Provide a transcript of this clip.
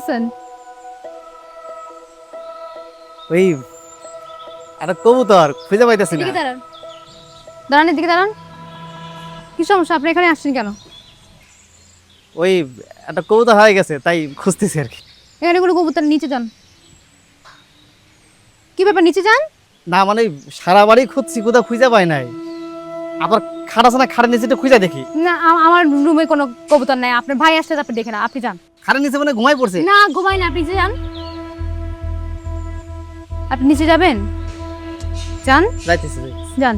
খুঁজতেছেন? ওই একটা কবুতর খুঁজে পাইতেছি না। এদিকে দাঁড়ান, দাঁড়ান, এদিকে দাঁড়ান। কি সমস্যা, আপনি এখানে আসছেন কেন? ওই একটা কবুতর হয়ে গেছে, তাই খুঁজতেছি আর কি। এখানে কোনো কবুতর, নিচে যান। কি ব্যাপার, নিচে যান। না মানে সারা বাড়ি খুঁজছি, কোথাও খুঁজে পাই নাই। আবার খাট আছে না, খাটের নিচে খুঁজে দেখি। না, আমার রুমে কোনো কবুতর নাই। আপনার ভাই আসলে আপনি দেখে না, আপনি যান। খাটের নিচে মানে ঘুমাই পড়ছে। না, ঘুমাই না, আপনি নিচে যান। আপনি নিচে যাবেন, যান, যাইতেছি। যান।